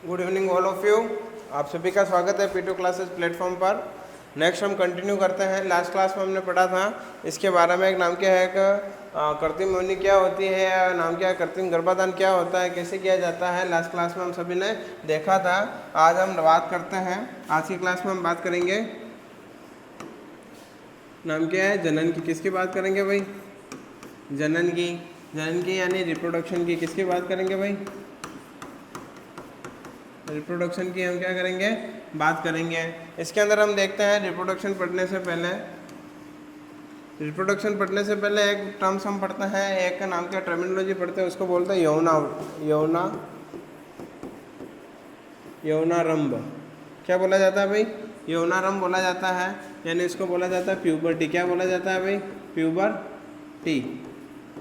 Good evening all of you. आप सभी का स्वागत है P2 क्लासेस प्लेटफॉर्म पर। नेक्स्ट हम कंटिन्यू करते हैं। लास्ट क्लास में हमने पढ़ा था इसके बारे में, एक नाम क्या है कि कृत्रिम योनि क्या होती है, नाम क्या है कृत्रिम गर्भाधान क्या होता है, कैसे किया जाता है। लास्ट क्लास में हम सभी ने देखा था। आज हम बात करते हैं, आज की क्लास में हम बात करेंगे, नाम क्या है, जनन की। किसकी बात करेंगे भाई? जनन की। जनन की यानी रिप्रोडक्शन की। किसकी बात करेंगे भाई? रिप्रोडक्शन की हम क्या करेंगे, बात करेंगे। इसके अंदर हम देखते हैं रिप्रोडक्शन पढ़ने से पहले एक टर्म्स हम पढ़ते हैं, एक नाम का टर्मिनोलॉजी पढ़ते हैं, उसको बोलते हैं यौनारंभ। क्या बोला जाता है भाई? यौनारंभ बोला जाता है, यानी इसको बोला जाता है प्यूबर्टी। क्या बोला जाता है भाई?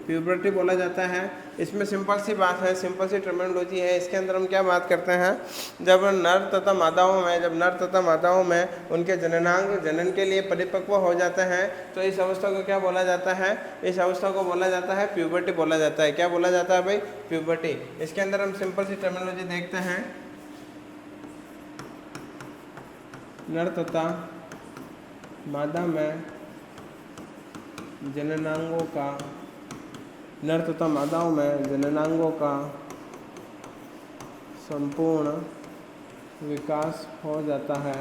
प्यूबर्टी बोला जाता है। इसमें सिंपल सी बात है, सिंपल सी टर्मिनोलॉजी है। इसके अंदर हम क्या बात करते हैं, जब नर तथा मादाओं में उनके जनन के लिए परिपक्व हो जाते हैं तो इस अवस्था को क्या बोला जाता है? इस अवस्था को बोला जाता है प्यूबर्टी बोला जाता है। क्या बोला जाता है भाई? प्यूबर्टी। इसके अंदर हम सिंपल सी टर्मिनोलॉजी देखते हैं। नर तथा मादा में जननांगों का संपूर्ण विकास हो जाता है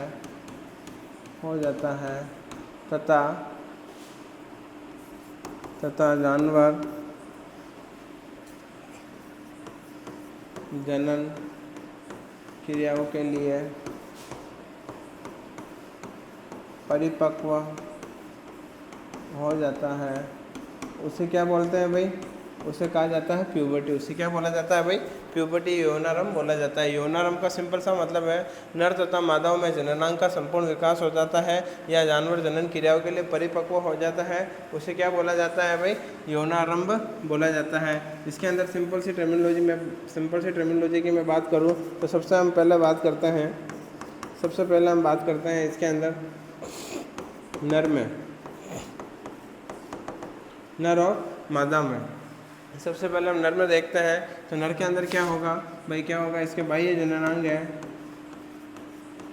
तथा जानवर जनन क्रियाओं के लिए परिपक्व हो जाता है। उसे क्या बोलते हैं भाई? उसे कहा जाता है प्यूबर्टी। उसे क्या बोला जाता है भाई? प्यूबर्टी, यौनारंभ बोला जाता है। यौनारंभ का सिंपल सा मतलब है नर तथा मादाओं में जननांग का संपूर्ण विकास हो जाता है या जानवर जनन क्रियाओं के लिए परिपक्व हो जाता है, उसे क्या बोला जाता है भाई? यौनारंभ बोला जाता है। इसके अंदर सिंपल सी टर्मिनोलॉजी की मैं बात करूँ तो सबसे पहले हम बात करते हैं इसके अंदर नर और मादा में। सबसे पहले हम नर में देखते हैं तो नर के अंदर क्या होगा भाई? क्या होगा? इसके बाह्य जननांग है,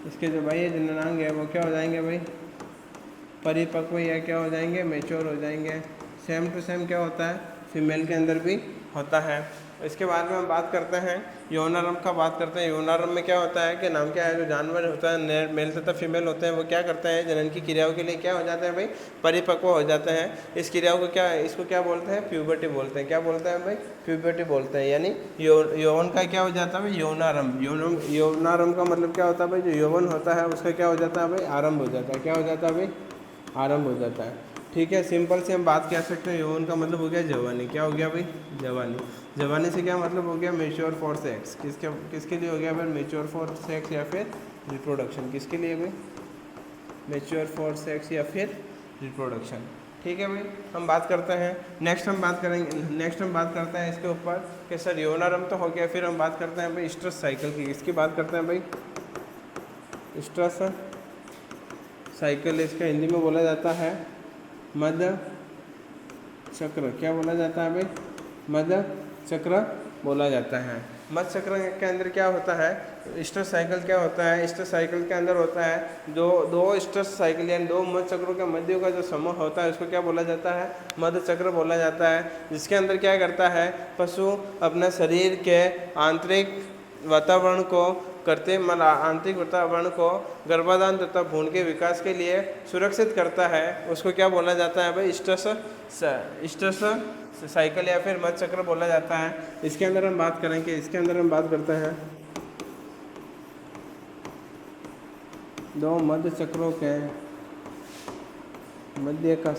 इसके जो बाह्य जननांग है वो क्या हो जाएंगे भाई? परिपक्व या क्या हो जाएंगे? मैच्योर हो जाएंगे। सेम टू सेम क्या होता है? फीमेल के अंदर भी होता है। इसके बाद में हम बात करते हैं यौनारंभ का। बात करते हैं यौनारंभ में क्या होता है कि नाम क्या है, जो जानवर होता है मेल तथा फीमेल होते हैं वो क्या करते हैं? जनन की क्रियाओं के लिए क्या हो जाते हैं भाई? परिपक्व हो जाते हैं। इस क्रियाओं को इसको क्या बोलते हैं? प्यूबर्टी बोलते हैं। क्या बोलते हैं भाई? प्यूबर्टी बोलते हैं। यानी यौवन का क्या हो जाता है भाई? यौनारंभ। यौनारंभ का मतलब क्या होता है भाई? जो यौवन होता है उसका क्या हो जाता है भाई? आरंभ हो जाता है। क्या हो जाता है भाई? आरंभ हो जाता है। ठीक है, सिंपल से हम बात कह सकते हैं यौवन का मतलब हो गया जवानी। क्या हो गया भाई? जवानी से क्या मतलब हो गया? Mature for sex. किसके लिए हो गया भाई? मेच्योर फॉर सेक्स या फिर रिप्रोडक्शन। किसके लिए भाई? मेच्योर फॉर सेक्स या फिर रिप्रोडक्शन। ठीक है भाई, हम बात करते हैं। नेक्स्ट हम बात करते हैं इसके ऊपर कि सर यौनारंभ तो हो गया, फिर हम बात करते हैं भाई स्ट्रेस साइकिल की। इसकी बात करते हैं भाई स्ट्रेस साइकिल। इसका हिंदी में बोला जाता है मध्य चक्र। क्या बोला जाता है भाई? मध्य चक्र बोला जाता है। मध्य चक्र के अंदर क्या होता है? स्ट्रेस साइकिल क्या होता है? स्ट्रेस साइकिल के अंदर होता है दो स्ट्रेस साइकिल यानी दो मध्य चक्रों के मध्य का जो समूह होता है उसको क्या बोला जाता है? मध्य चक्र बोला जाता है। जिसके अंदर क्या करता है पशु अपने शरीर के आंतरिक वातावरण को गर्भाधान तथा भ्रूण के विकास के लिए सुरक्षित करता है। उसको क्या बोला जाता है भाई? स्ट्रेस साइकिल या फिर मध्य चक्र बोला जाता है। इसके अंदर हम बात करेंगे, इसके अंदर हम बात करते हैं दो मध्य चक्रों के मध्य का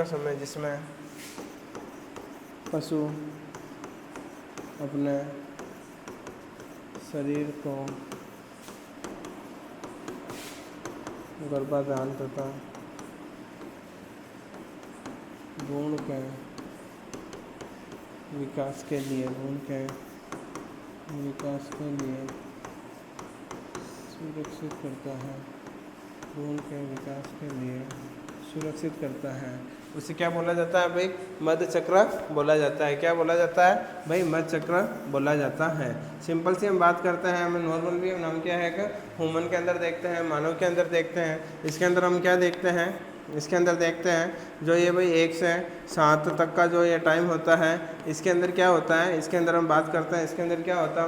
समय जिसमें पशु अपने शरीर को गर्भाधान तथा भ्रूण के विकास के लिए सुरक्षित करता है। भ्रूण के विकास के लिए सुरक्षित करता है, उसे क्या बोला जाता है भाई? मध्य चक्र बोला जाता है। क्या बोला जाता है भाई? मध्य चक्र बोला जाता है। सिंपल सी हम बात करते हैं, हमें नॉर्मल भी नाम क्या है कि ह्यूमन के अंदर देखते हैं, मानव के अंदर देखते हैं। इसके अंदर हम क्या देखते हैं? इसके अंदर देखते हैं जो ये भाई 1 से 7 तक का जो ये टाइम होता है, इसके अंदर क्या होता है? इसके अंदर हम बात करते हैं, इसके अंदर क्या होता है?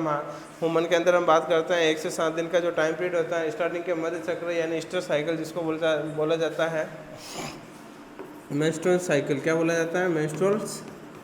ह्यूमन के अंदर हम बात करते हैं 1 से 7 दिन का जो टाइम पीरियड होता है, स्टार्टिंग के मध्य चक्र यानी ईस्टर साइकिल जिसको बोला जाता है मेंस्ट्रुअल साइकिल। क्या बोला जाता है? मेंस्ट्रुअल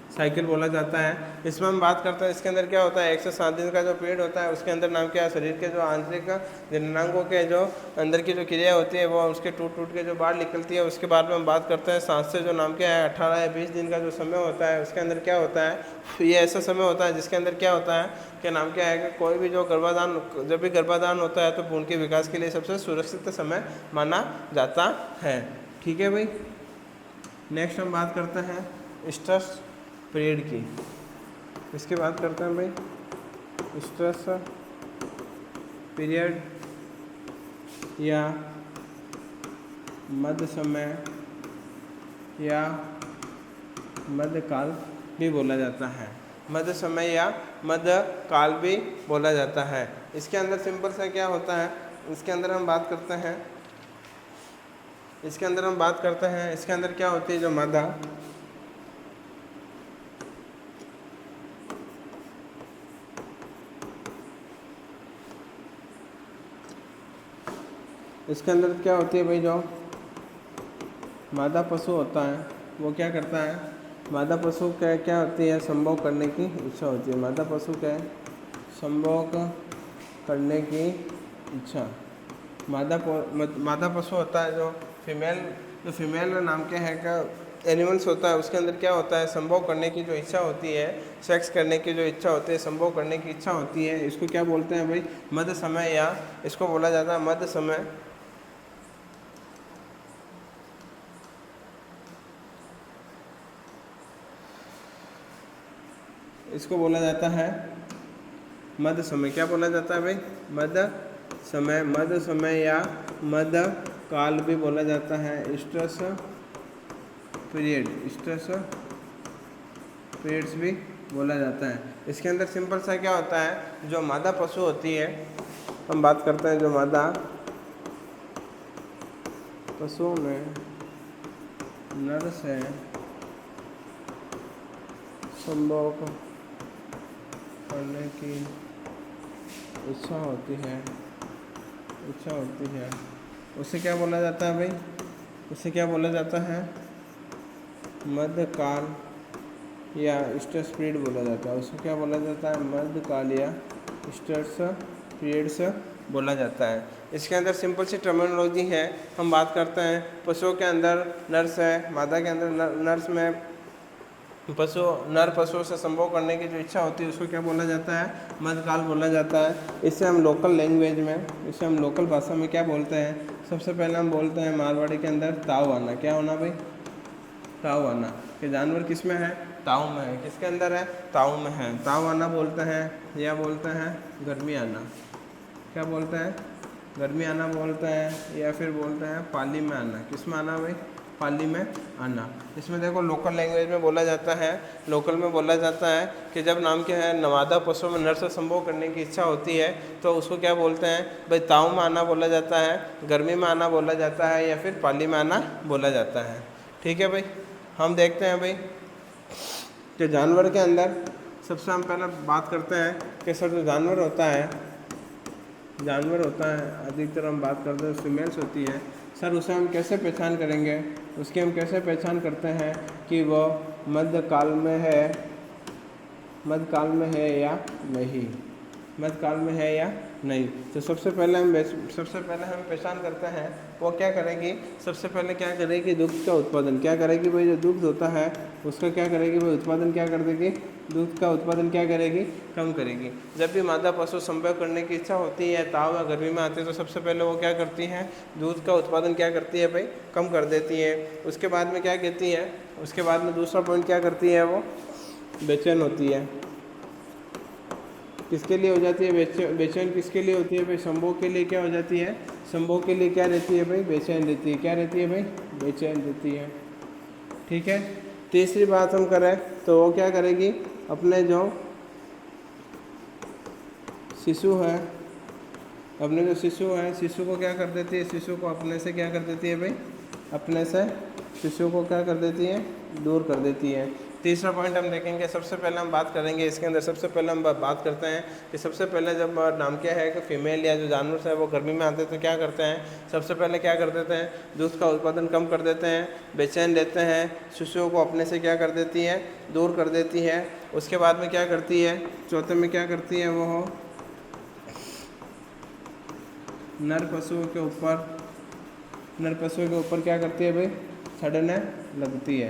साइकिल बोला जाता है। इसमें हम बात करते हैं, इसके अंदर क्या होता है? 1 से 7 दिन का जो पीरियड होता है, उसके अंदर नाम क्या है? शरीर के जो आंतरिक जननांगों के जो अंदर की जो क्रिया होती है वो उसके टूट के जो बाहर निकलती है। उसके बाद में हम बात करते हैं 7 से जो नाम क्या है 18 या 20 दिन का जो समय होता है, उसके अंदर क्या होता है? ये ऐसा समय होता है जिसके अंदर क्या होता है कि नाम क्या है कि कोई भी जो गर्भाधान, जब भी गर्भाधान होता है तो भ्रूण के विकास के लिए सबसे सुरक्षित समय माना जाता है। ठीक है भाई। नेक्स्ट हम बात करते हैं स्ट्रेस पीरियड की। इसके बात करते हैं भाई स्ट्रेस पीरियड या मध्य समय या मध्य काल भी बोला जाता है। मध्य समय या मध्य काल भी बोला जाता है। इसके अंदर सिंपल सा क्या होता है? इसके अंदर हम बात करते हैं, इसके अंदर क्या होती है? जो मादा इसके अंदर क्या होती है भाई? जो मादा पशु होता है वो क्या करता है? मादा पशु क्या होती है? संभोग करने की इच्छा होती है। मादा पशु क्या संभोग करने की इच्छा। मादा पशु होता है जो फीमेल नाम के है का एनिमल्स होता है, उसके अंदर क्या होता है? संभोग करने की जो इच्छा होती है, सेक्स करने की जो इच्छा होती है, संभोग करने की इच्छा होती है, इसको क्या बोलते हैं भाई? मध्य समय, या इसको बोला जाता है मध्य समय। इसको बोला जाता है मध्य समय। क्या बोला जाता है भाई? मध्य समय या मध्य काल भी बोला जाता है। स्ट्रेस पीरियड्स भी बोला जाता है। इसके अंदर सिंपल सा क्या होता है? जो मादा पशु होती है, हम बात करते हैं जो मादा पशु में नर से संभोग करने की इच्छा होती है, उसे क्या बोला जाता है भाई? उसे क्या बोला जाता है? मध्यकाल या स्ट्रेस पीरियड बोला जाता है। उसको क्या बोला जाता है? मध्यकाल या स्ट्रेस पीरियड्स बोला जाता है। इसके अंदर सिंपल सी टर्मिनोलॉजी है। हम बात करते हैं पशुओं के अंदर नर्स है, मादा के अंदर नर्स में नर पशुओं से संभोग करने की जो इच्छा होती है उसको क्या बोला जाता है? मध्यकाल बोला जाता है। इसे हम लोकल भाषा में क्या बोलते हैं? सबसे पहले हम बोलते हैं मारवाड़ी के अंदर ताऊ आना। क्या होना भाई? ताऊ आना। कि जानवर किस में है? ताऊ में है। किसके अंदर है? ताऊ में है। ताऊ आना बोलते हैं, या बोलते हैं गर्मी आना। क्या बोलते हैं? गर्मी आना बोलते हैं, या फिर बोलते हैं पाली में आना। किस में आना भाई? पाली में आना। इसमें देखो लोकल लैंग्वेज में बोला जाता है, लोकल में बोला जाता है कि जब नाम क्या है नवादा पशु में नर से संभोग करने की इच्छा होती है तो उसको क्या बोलते हैं भाई? ताऊ में आना बोला जाता है, गर्मी में आना बोला जाता है, या फिर पाली में आना बोला जाता है। ठीक है भाई। हम देखते हैं भाई कि जानवर के अंदर सबसे हम पहले बात करते हैं कि सर जो जानवर होता है अधिकतर हम बात करते हैं फीमेल्स होती है। सर उसे हम कैसे पहचान करेंगे? उसकी हम कैसे पहचान करते हैं कि वो मध्यकाल में है या नहीं? तो सबसे पहले हम पहचान करते हैं वो क्या करेगी? सबसे पहले क्या करेगी? दुग्ध का उत्पादन। क्या करेगी भाई? जो दुग्ध होता है उसका क्या करेगी भाई? उत्पादन क्या कर देगी? दूध का उत्पादन क्या करेगी? कम करेगी। जब भी मादा पशु संभोग करने की इच्छा होती है, ताव या गर्मी में आती है, तो सबसे पहले वो क्या करती है? दूध का उत्पादन क्या करती है भाई? कम कर देती है। उसके बाद में क्या कहती है? उसके बाद में दूसरा पॉइंट क्या करती है? वो बेचैन होती है। किसके लिए हो जाती है बेचैन? किसके लिए होती है भाई? संभोग के लिए क्या हो जाती है? संभोग के लिए क्या रहती है भाई, बेचैन रहती है। क्या रहती है भाई, बेचैन रहती है। ठीक है। तीसरी बात हम करें तो वो क्या करेगी, अपने जो शिशु है, अपने जो शिशु है, शिशु को क्या कर देती है, शिशु को अपने से क्या कर देती है भाई, अपने से शिशु को क्या कर देती है, दूर कर देती है। तीसरा पॉइंट हम देखेंगे, सबसे पहले हम बात करेंगे इसके अंदर, सबसे पहले हम बात करते हैं कि सबसे पहले जब नाम क्या है कि फीमेल या जो जानवर है वो गर्मी में आते हैं तो क्या करते हैं, सबसे पहले क्या कर देते हैं, दूध का उत्पादन कम कर देते हैं, बेचैन रहते हैं, शिशुओं को अपने से क्या कर देती है, दूर कर देती है। उसके बाद में क्या करती है, चौथे में क्या करती है, वो नर पशुओं के ऊपर क्या करती है भाई, चढ़ने लगती है।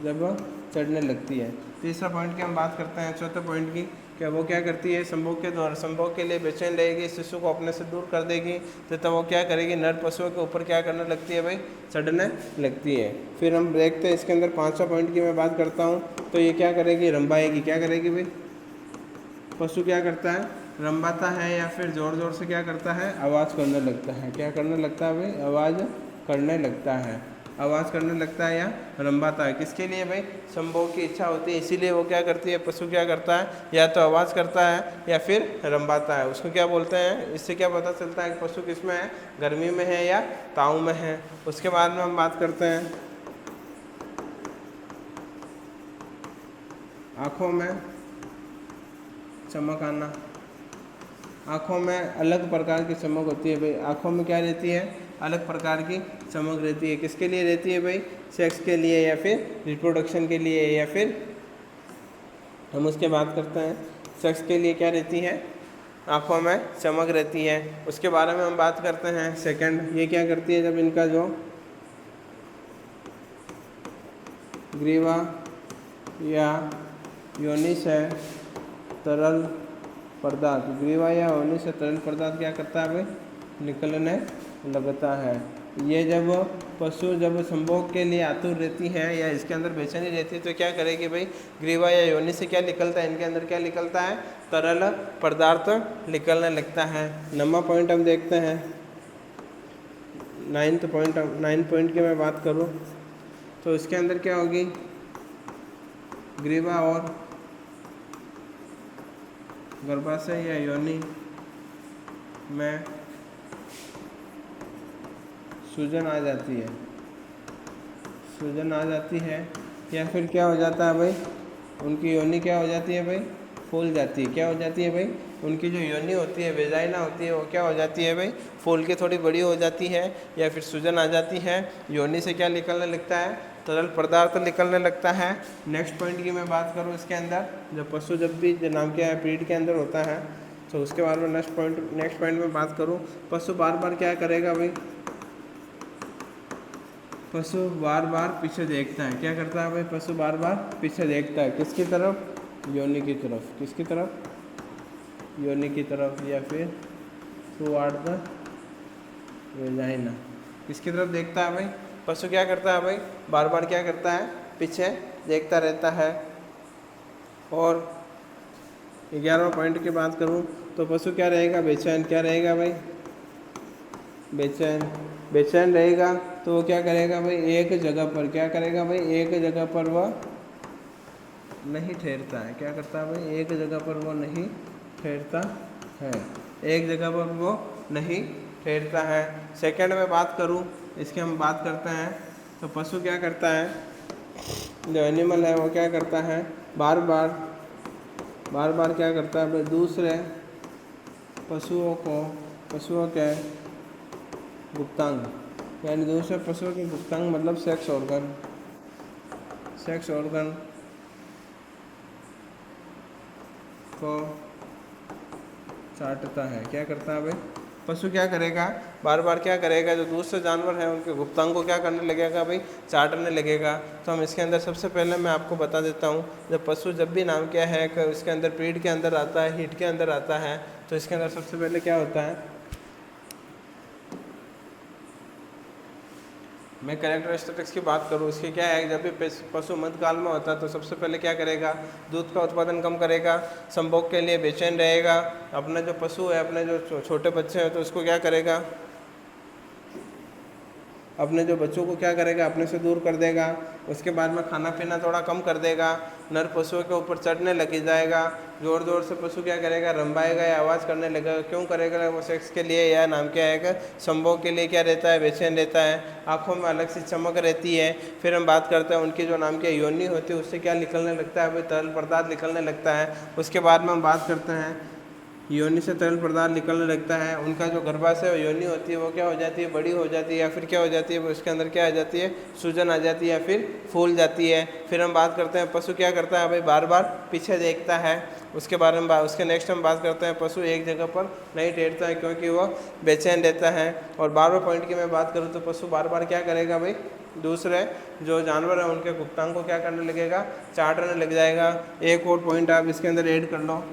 जब चढ़ने लगती है, तीसरा पॉइंट की हम बात करते हैं, चौथे पॉइंट की, क्या वो क्या करती है, संभोग के द्वारा, संभोग के लिए बेचैन रहेगी, शिशु को अपने से दूर कर देगी, तो तब वो क्या करेगी, नर पशुओं के ऊपर क्या करने लगती है भाई, चढ़ने लगती है। फिर हम देखते हैं इसके अंदर पांचवा पॉइंट की मैं बात करता हूँ, तो ये क्या करेगी, रंभाएगी। क्या करेगी भाई, पशु क्या करता है, रंभाता है या फिर ज़ोर ज़ोर से क्या करता है, आवाज़ करने लगता है। क्या करने लगता है भाई, आवाज़ करने लगता है, आवाज़ करने लगता है या रंभाता है। किसके लिए भाई, संभोग की इच्छा होती है, इसीलिए वो क्या करती है, पशु क्या करता है, या तो आवाज़ करता है या फिर रंभाता है। उसको क्या बोलते हैं, इससे क्या पता चलता है कि पशु किस में है, गर्मी में है या ताऊ में है। उसके बाद में हम बात करते हैं आँखों में चमक आना। आँखों में अलग प्रकार की चमक होती है भाई, आँखों में क्या रहती है, अलग प्रकार की चमक रहती है। किसके लिए रहती है भाई, सेक्स के लिए या फिर रिप्रोडक्शन के लिए, या फिर हम उसके बात करते हैं सेक्स के लिए क्या रहती है, आँखों में चमक रहती है। उसके बारे में हम बात करते हैं सेकंड, ये क्या करती है, जब इनका जो ग्रीवा या योनिस है, तरल पदार्थ, ग्रीवा या योनि से तरल पदार्थ क्या करता है भाई, निकलने लगता है। ये जब पशु जब संभोग के लिए आतुर रहती है या इसके अंदर बेचैनी रहती है तो क्या करेगी भाई, ग्रीवा या योनि से क्या निकलता है, इनके अंदर क्या निकलता है, तरल पदार्थ निकलने लगता है। नंबर पॉइंट हम देखते हैं, नाइन्थ पॉइंट की मैं बात करूँ तो इसके अंदर क्या होगी, ग्रीवा और गर्भाशय या योनि में सूजन आ जाती है, सूजन आ जाती है, या फिर क्या हो जाता है भाई, उनकी योनि क्या हो जाती है भाई, फूल जाती है। क्या हो जाती है भाई, उनकी जो योनि होती है, वेजाइना होती है, वो क्या हो जाती है भाई, फूल के थोड़ी बड़ी हो जाती है, या फिर सूजन आ जाती है। योनि से क्या निकलने लगता है, तरल पदार्थ निकलने लगता है। नेक्स्ट पॉइंट की मैं बात करूँ इसके अंदर, जब पशु जब भी जो नाम क्या है पीठ के अंदर होता है तो उसके बाद में नेक्स्ट पॉइंट में बात करूँ, पशु बार बार क्या करेगा भाई, पशु बार बार पीछे देखता है। क्या करता है भाई, पशु बार बार पीछे देखता है, किसकी तरफ, योनि की तरफ। किसकी तरफ, योनि की तरफ, या फिर टुवर्ड द वेजाइना। किसकी तरफ देखता है भाई, पशु क्या करता है भाई, बार बार क्या करता है, पीछे देखता रहता है। और 11वां पॉइंट की बात करूं तो पशु क्या रहेगा, बेचैन। क्या रहेगा भाई, बेचैन रहेगा तो वो क्या करेगा भाई, एक जगह पर क्या करेगा भाई, एक जगह पर वह नहीं ठहरता है। क्या करता है भाई, एक जगह पर वो नहीं ठहरता है, एक जगह पर वो नहीं ठहरता है। सेकंड में बात करूं, इसकी हम बात करते हैं तो पशु क्या करता है, जो एनिमल है वो क्या करता है, बार बार क्या करता है भाई, दूसरे पशुओं के गुप्तांग, यानी दूसरे पशुओं के गुप्तांग मतलब सेक्स ऑर्गन को चाटता है। क्या करता है भाई, पशु क्या करेगा, बार बार क्या करेगा, जो दूसरे जानवर हैं उनके गुप्तांग को क्या करने लगेगा भाई, चाटने लगेगा। तो हम इसके अंदर सबसे पहले मैं आपको बता देता हूँ, जब पशु जब भी नाम क्या है कि उसके अंदर पीठ के अंदर आता है, हीट के अंदर आता है, तो इसके अंदर सबसे पहले क्या होता है, मैं कैरेक्टरिस्टिक्स की बात करूँ, उसकी क्या है, जब भी पशु मध्यकाल में होता है तो सबसे पहले क्या करेगा, दूध का उत्पादन कम करेगा, संभोग के लिए बेचैन रहेगा, अपना जो पशु है, अपने जो छोटे बच्चे हैं तो उसको क्या करेगा, अपने जो बच्चों को क्या करेगा, अपने से दूर कर देगा। उसके बाद में खाना पीना थोड़ा कम कर देगा, नर पशुओं के ऊपर चढ़ने लग जाएगा, ज़ोर ज़ोर से पशु क्या करेगा, रंबाएगा या आवाज़ करने लगेगा। क्यों करेगा, वो सेक्स के लिए या नाम क्या है, संभोग के लिए क्या रहता है, बेचैन रहता है। आँखों में अलग सी चमक रहती है। फिर हम बात करते हैं उनकी जो नाम की योनि होती है, उससे क्या निकलने लगता है भाई, तरल पदार्थ निकलने लगता है। उसके बाद में हम बात करते हैं योनि से तरल पदार्थ निकलने लगता है। उनका जो गर्भाशय योनि होती है वो क्या हो जाती है, बड़ी हो जाती है, या फिर क्या हो जाती है, वो उसके अंदर क्या आ जाती है, सूजन आ जाती है या फिर फूल जाती है। फिर हम बात करते हैं पशु क्या करता है भाई, बार बार पीछे देखता है। उसके बारे में उसके नेक्स्ट हम बात करते हैं पशु एक जगह पर नहीं टेरता है, क्योंकि वो बेचैन रहता है। और 12वें पॉइंट की मैं बात करूँ तो पशु बार बार क्या करेगा भाई, दूसरे जो जानवर हैं उनके गुप्तांग को क्या करने लगेगा, चाटने लग जाएगा। एक और पॉइंट आप इसके अंदर ऐड कर लो।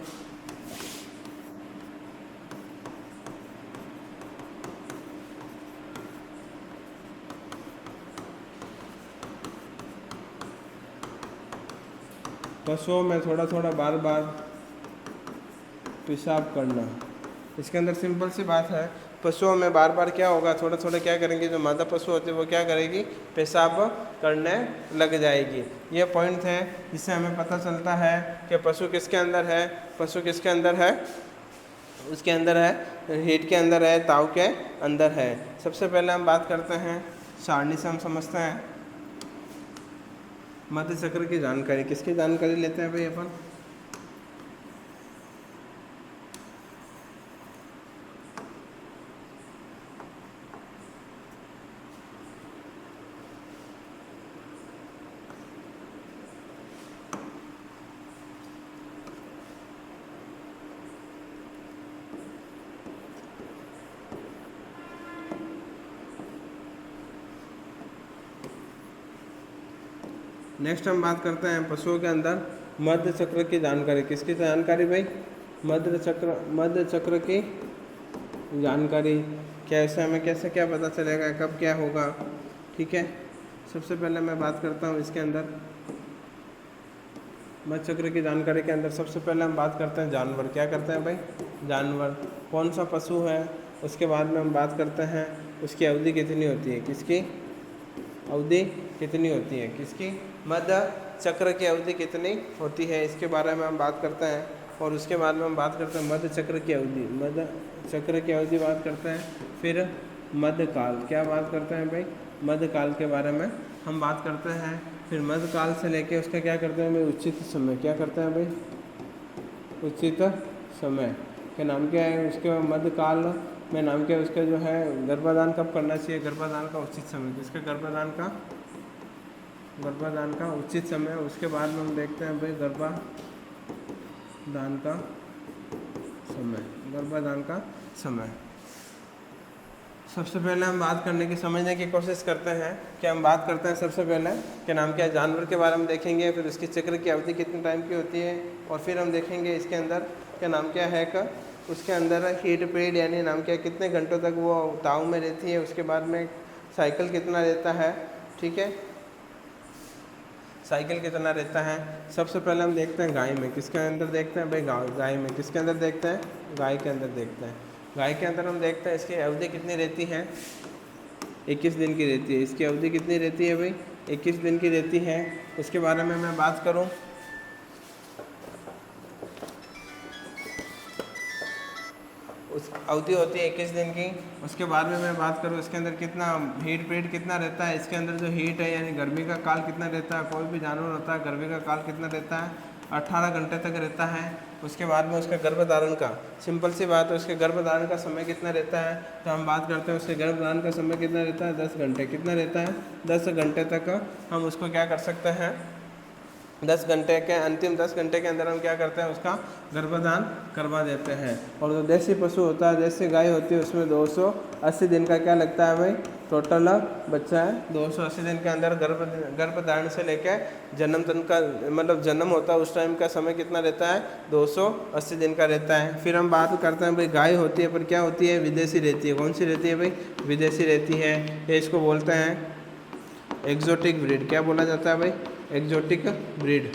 पशुओं में थोड़ा थोड़ा बार बार पेशाब करना। इसके अंदर सिंपल सी बात है, पशुओं में बार बार क्या होगा, थोड़ा थोड़ा क्या करेंगे, जो मादा पशु होती है वो क्या करेगी, पेशाब करने लग जाएगी। ये पॉइंट है जिससे हमें पता चलता है कि पशु किसके अंदर है, पशु किसके अंदर है, उसके अंदर है, हीट के अंदर है, ताव के अंदर है। सबसे पहले हम बात करते हैं सारणी से, हम समझते हैं मध्य चक्र की जानकारी। किसकी जानकारी लेते हैं भाई अपन, नेक्स्ट हम बात करते हैं पशुओं के अंदर मध्य चक्र की जानकारी। किसकी जानकारी भाई, मध्य चक्र की जानकारी। कैसे हमें कैसे क्या पता चलेगा, कब क्या होगा, ठीक है। सबसे पहले मैं बात करता हूँ इसके अंदर मध्य चक्र की जानकारी के अंदर। सबसे पहले हम बात करते हैं जानवर, क्या करते हैं भाई, जानवर कौन सा पशु है। उसके बाद में हम बात करते हैं उसकी अवधि कितनी होती है, किसकी अवधि कितनी होती है, किसकी मध्य चक्र की अवधि कितनी होती है, इसके बारे में हम बात करते हैं। और उसके बाद में हम बात करते हैं मध्य चक्र की अवधि, मध्य चक्र की अवधि बात करते हैं। फिर मध्यकाल, क्या बात करते हैं भाई, मध्यकाल के बारे में हम बात करते हैं। फिर मध्यकाल से लेके उसका क्या करते हैं भाई, उचित समय, क्या करते हैं भाई, उचित समय के नाम क्या है, उसके मध्यकाल में नाम क्या है, उसका जो है गर्भाधान कब करना चाहिए, गर्भाधान का उचित समय, जिसका गर्भाधान का उचित समय। उसके बाद में हम देखते हैं भाई गर्भाधान का समय। सबसे पहले हम बात करने की, समझने की कोशिश करते हैं कि हम बात करते हैं सबसे पहले कि नाम क्या है, जानवर के बारे में देखेंगे। फिर उसकी चक्र की अवधि कितने टाइम की होती है, और फिर हम देखेंगे इसके अंदर क्या नाम क्या है का, उसके अंदर हीट पीरियड यानी नाम क्या कितने घंटों तक वो ताव में रहती है। उसके बाद में साइकिल कितना रहता है, ठीक है, साइकिल कितना रहता है। सबसे पहले हम देखते हैं गाय में, किसके अंदर देखते हैं भाई, गाय में किसके अंदर देखते हैं, गाय के अंदर देखते हैं। गाय के अंदर हम देखते हैं इसकी अवधि कितनी रहती है, 21 दिन की रहती है। इसकी अवधि कितनी रहती है भाई, 21 दिन की रहती है। उसके बारे में मैं बात करूं, उस अवधि होती है 21 दिन की। उसके बाद में मैं बात करूँ इसके अंदर कितना हीट पीरियड कितना रहता है। इसके अंदर जो हीट है यानी गर्मी का काल कितना रहता है, कोई भी जानवर होता है गर्मी का काल कितना रहता है, 18 घंटे तक रहता है। उसके बाद में उसका गर्भधारण का, सिंपल सी बात है, उसके गर्भधारण का समय कितना रहता है, तो हम बात करते हैं उसके गर्भधारण का समय कितना रहता है, 10 घंटे। कितना रहता है, 10 घंटे तक हम उसको क्या कर सकते हैं, 10 घंटे के अंतिम 10 घंटे के अंदर हम क्या करते हैं, उसका गर्भधान करवा देते हैं। और जो देसी पशु होता है, देसी गाय होती है, उसमें 280 दिन का क्या लगता है भाई, टोटल बच्चा है। 280 दिन के अंदर गर्भधारण से लेकर जन्म तक का मतलब जन्म होता है उस टाइम का समय कितना रहता है, 280 दिन का रहता है। फिर हम बात करते हैं भाई गाय होती है पर क्या होती है, विदेशी रहती है। कौन सी रहती है भाई, विदेशी रहती है। ये इसको बोलते हैं एक्जोटिक ब्रीड। क्या बोला जाता है भाई, एक्जोटिक ब्रीड।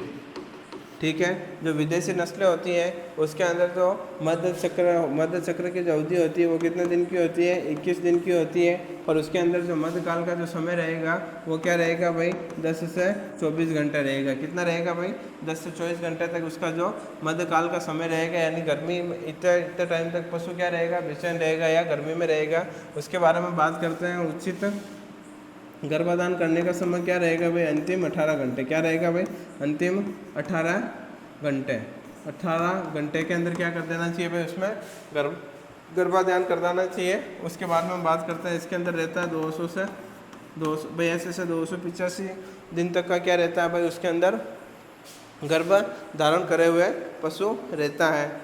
ठीक है। जो विदेशी नस्लें होती हैं उसके अंदर तो मध्य चक्र की जो अवधि होती है वो कितने दिन की होती है, 21 दिन की होती है। और उसके अंदर जो मध्यकाल का जो समय रहेगा वो क्या रहेगा भाई, 10 से 24 घंटे रहेगा। कितना रहेगा भाई, 10 से 24 घंटे तक उसका जो मध्यकाल का समय रहेगा। यानी गर्मी में इतने टाइम तक पशु क्या रहेगा, बेचैन रहेगा या गर्मी में रहेगा। उसके बारे में बात करते हैं। उचित गर्भाधान करने का समय क्या रहेगा भाई, अंतिम 18 घंटे। क्या रहेगा भाई, अंतिम 18 घंटे। 18 घंटे के अंदर क्या कर देना चाहिए भाई, उसमें गर्भाधान कर देना चाहिए। उसके बाद में हम बात करते हैं, इसके अंदर रहता है 282 से 285 दिन तक का क्या रहता है भाई, उसके अंदर गर्भ धारण करे हुए पशु रहता है।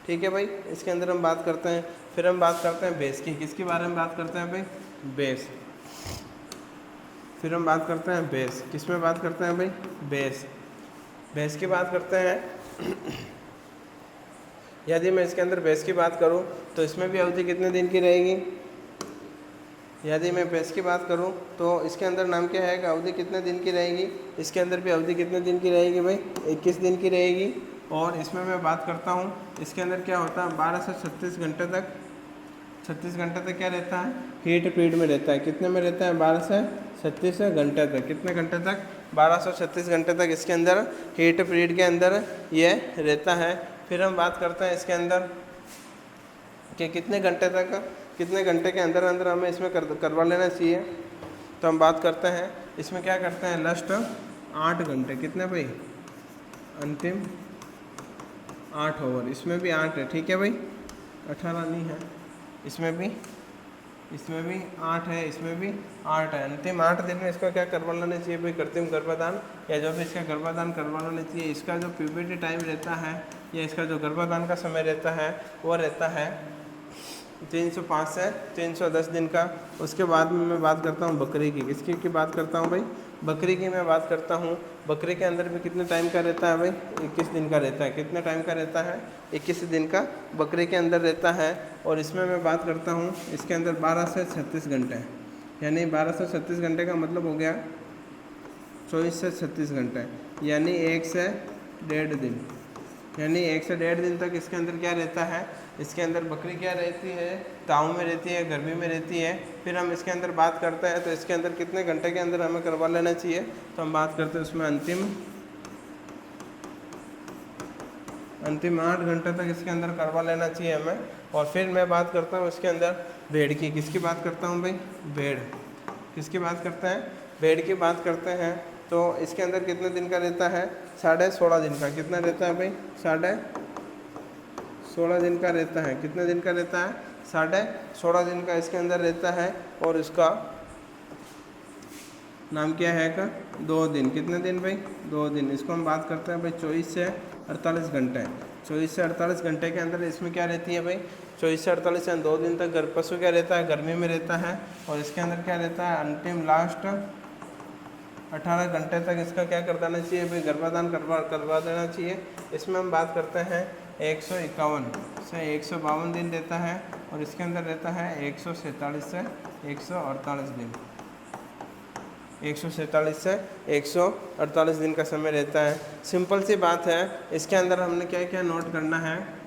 ठीक है भाई। इसके अंदर हम बात करते हैं। फिर हम बात करते हैं भैंस की। किसके बारे में बात करते हैं भाई, भैंस। फिर हम बात करते हैं भैंस। किस में बात करते हैं भाई, भैंस। भैंस की बात करते हैं। यदि मैं इसके अंदर भैंस की बात करूं तो इसमें भी अवधि कितने दिन की रहेगी। यदि मैं भैंस की बात करूं तो इसके अंदर नाम क्या है कि अवधि कितने दिन की रहेगी। इसके अंदर भी अवधि कितने दिन की रहेगी भाई, 21 दिन की रहेगी। और इसमें मैं बात करता हूं, इसके अंदर क्या होता है, 12 से 36 घंटे तक, 36 घंटे तक क्या रहता है, हीट पीरियड में रहता है। कितने में रहता है, 12 से 36 घंटे तक। कितने घंटे तक, 12 से 36 घंटे तक इसके अंदर हीट पीरियड के अंदर ये रहता है। फिर हम बात करते हैं इसके अंदर कि कितने घंटे के अंदर अंदर हमें इसमें करवा लेना चाहिए। तो हम बात करते हैं इसमें क्या करते हैं, लास्ट 8 घंटे। कितने भाई, अंतिम 8 ओवर। इसमें भी 8 है, ठीक है भाई, 18 नहीं है। इसमें भी 8 है, इसमें भी 8 है। अंतिम 8 दिन में इसका क्या करवा लेना चाहिए भाई, कृत्रिम गर्भाधान या जो भी इसका गर्भाधान करवा लेना चाहिए। इसका जो प्यूबर्टी टाइम रहता है या इसका जो गर्भाधान का समय रहता है वो रहता है 305 से 310 दिन का। उसके बाद में मैं बात करता हूँ बकरी की। किसकी की बात करता हूँ भाई, बकरी की मैं बात करता हूँ। बकरी के अंदर भी कितने टाइम का रहता है भाई, 21 दिन का रहता है। कितने टाइम का रहता है, 21 दिन का बकरी के अंदर रहता है। और इसमें मैं बात करता हूँ, इसके अंदर 12 से 36 घंटे, यानी 12 से 36 घंटे का मतलब हो गया 24 से 36 घंटे, यानी 1 से 1.5 दिन। यानी 1 से 1.5 दिन तक इसके अंदर क्या रहता है, इसके अंदर बकरी क्या रहती है, ताऊ में रहती है, गर्मी में रहती है। फिर हम इसके अंदर बात करते हैं तो इसके अंदर कितने घंटे के अंदर हमें करवा लेना चाहिए। तो हम बात करते हैं उसमें अंतिम 8 घंटे तक इसके अंदर करवा लेना चाहिए हमें। और फिर मैं बात करता हूँ इसके अंदर भेड़ की। किसकी बात करता हूँ भाई, भेड़। किसकी बात करते हैं, भेड़ की बात करते हैं। तो इसके अंदर कितने दिन का रहता है, 16.5 दिन का। कितना रहता है भाई, 16.5 दिन का रहता है। कितने दिन का रहता है, 16.5 दिन का इसके अंदर रहता है। और इसका नाम क्या है का, 2 दिन। कितने दिन भाई, 2 दिन। इसको हम बात करते हैं भाई 24 से 48 घंटे। 24 से 48 घंटे के अंदर इसमें क्या रहती है भाई, 24 से 48 या 2 दिन तक पशु क्या रहता है, गर्मी में रहता है। और इसके अंदर क्या रहता है, अंतिम लास्ट 18 घंटे तक इसका क्या कर देना चाहिए भाई, गर्भाधान करवा देना चाहिए। इसमें हम बात करते हैं 151 से 152 दिन रहता है। और इसके अंदर रहता है 147 से 148 दिन। 147 से 148 दिन का समय रहता है। सिंपल सी बात है। इसके अंदर हमने क्या क्या नोट करना है।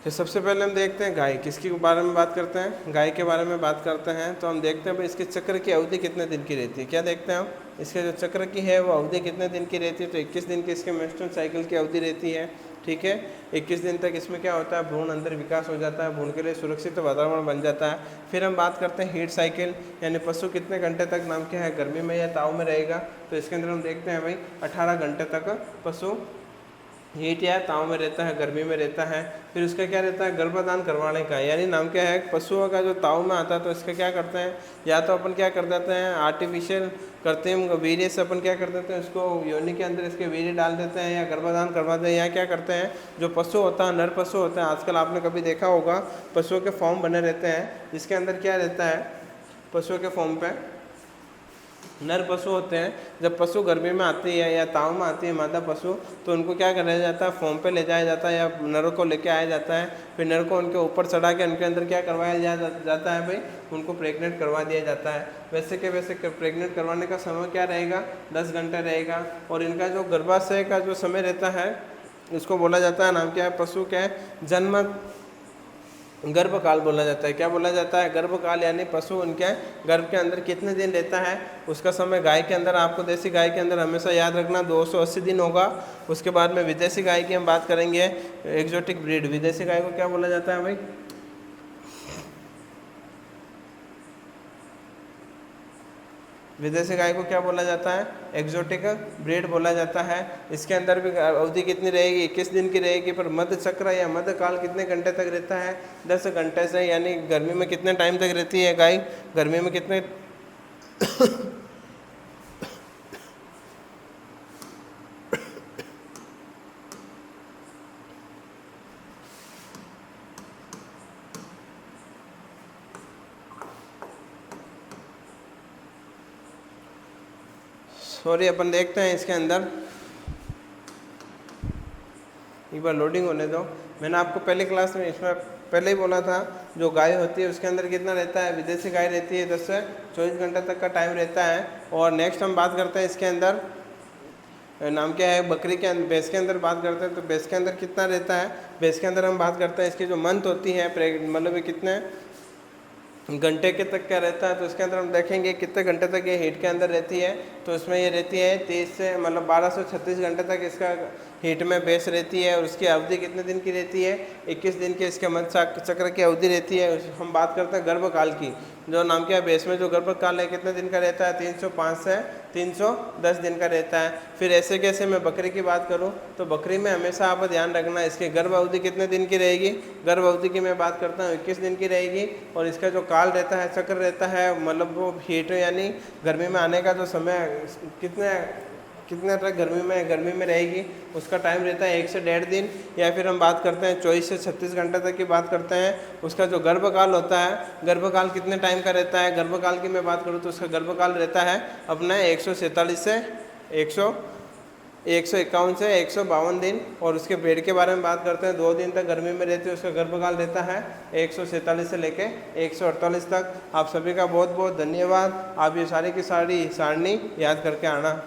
तो सबसे पहले हम देखते हैं गाय। किसके बारे में बात करते हैं, गाय के बारे में बात करते हैं। तो हम देखते हैं भाई इसके चक्र की अवधि कितने दिन की रहती है। क्या देखते हैं हम, इसके जो चक्र की है वो अवधि कितने दिन की रहती है। तो 21 दिन की इसके मेंस्ट्रुअल साइकिल की अवधि रहती है। ठीक है, 21 दिन तक इसमें क्या होता है, भ्रूण अंदर विकास हो जाता है, भ्रूण के लिए सुरक्षित वातावरण बन जाता है। फिर हम बात करते हैं हीट साइकिल, यानी पशु कितने घंटे तक नाम क्या है, गर्मी में या ताऊ में रहेगा। तो इसके अंदर हम देखते हैं भाई 18 घंटे तक पशु हीट या ताऊ में रहता है, गर्मी में रहता है। फिर उसका क्या रहता है, गर्भाधान करवाने का, यानी नाम क्या है, पशुओं का जो ताऊ में आता है तो इसका क्या करते हैं, या तो अपन क्या कर देते हैं आर्टिफिशियल करते हैं वीर्य से अपन क्या कर देते हैं, उसको योनि के अंदर इसके वीर्य डाल देते हैं या गर्भाधान करवाते हैं। या क्या करते हैं, जो पशु होता है, नर पशु होता है, आजकल आपने कभी देखा होगा पशुओं के फॉर्म बने रहते हैं, जिसके अंदर क्या रहता है, पशुओं के फॉर्म पे नर पशु होते हैं, जब पशु गर्मी में आती है या ताव में आती है मादा पशु, तो उनको क्या कराया जाता है, फॉर्म पे ले जाया जाता है या नरों को लेके आया जाता है। फिर नर को उनके ऊपर चढ़ा के उनके अंदर क्या करवाया जाता है भाई, उनको प्रेग्नेंट करवा दिया जाता है। वैसे के वैसे प्रेग्नेंट करवाने का समय क्या रहेगा, 10 घंटे रहेगा। और इनका जो गर्भाशय का जो समय रहता है इसको बोला जाता है, नाम क्या है, पशु क्या है, जन्म गर्भकाल बोला जाता है। क्या बोला जाता है, गर्भकाल, यानी पशु उनके गर्भ के अंदर कितने दिन रहता है उसका समय। गाय के अंदर, आपको देसी गाय के अंदर हमेशा याद रखना 280 दिन होगा। उसके बाद में विदेशी गाय की हम बात करेंगे, एक्जोटिक ब्रीड। विदेशी गाय को क्या बोला जाता है भाई, विदेशी गाय को क्या बोला जाता है, एक्जोटिक ब्रीड बोला जाता है। इसके अंदर भी अवधि कितनी रहेगी, 21 दिन की रहेगी। पर मध्य चक्र या मध्य काल कितने घंटे तक रहता है, 10 घंटे से। यानी गर्मी में कितने टाइम तक रहती है गाय, गर्मी में कितने सॉरी, अपन देखते हैं इसके अंदर, एक बार लोडिंग होने दो। मैंने आपको पहले क्लास में इसमें पहले ही बोला था, जो गाय होती है उसके अंदर कितना रहता है, विदेशी गाय रहती है 10 से 24 घंटे तक का टाइम रहता है। और नेक्स्ट हम बात करते हैं इसके अंदर, नाम क्या है, बकरी के अंदर, भैंस के अंदर बात करते हैं। तो भैंस के अंदर कितना रहता है, भैंस के अंदर हम बात करते हैं इसकी जो मंथ होती है, मतलब कितने घंटे के तक क्या रहता है। तो इसके अंदर हम देखेंगे कितने घंटे तक ये हीट के अंदर रहती है। तो इसमें ये रहती है 30 से मतलब 12 से 36 घंटे तक इसका हीट में भैंस रहती है। और उसकी अवधि कितने दिन की रहती है, 21 दिन के इसके मध्य चक्र की अवधि रहती है। हम बात करते हैं गर्भकाल की, जो नाम क्या है, भैंस में जो गर्भकाल है कितने दिन का रहता है, 305 से 310 दिन का रहता है। फिर ऐसे कैसे मैं बकरी की बात करूं, तो बकरी में हमेशा आप ध्यान रखना इसकी गर्भ अवधि कितने दिन की रहेगी। गर्भ अवधि की मैं बात करता हूँ 21 दिन की रहेगी। और इसका जो काल रहता है, चक्र रहता है, मतलब वो हीट यानी गर्मी में आने का जो समय कितने तक गर्मी में रहेगी, उसका टाइम रहता है 1 से 1.5 दिन। या फिर हम बात करते हैं 24 से 36 घंटे तक की बात करते हैं। उसका जो गर्भकाल होता है, गर्भकाल कितने टाइम का रहता है, गर्भकाल की मैं बात करूँ तो उसका गर्भकाल रहता है अपना 147 से 151 से 152 दिन। और उसके पेड़ के बारे में बात करते हैं, 2 दिन तक गर्मी में रहती है, उसका गर्भकाल रहता है 147 से लेके 148 तक। आप सभी का बहुत बहुत धन्यवाद। आप ये सारी की सारी सारणी याद करके आना।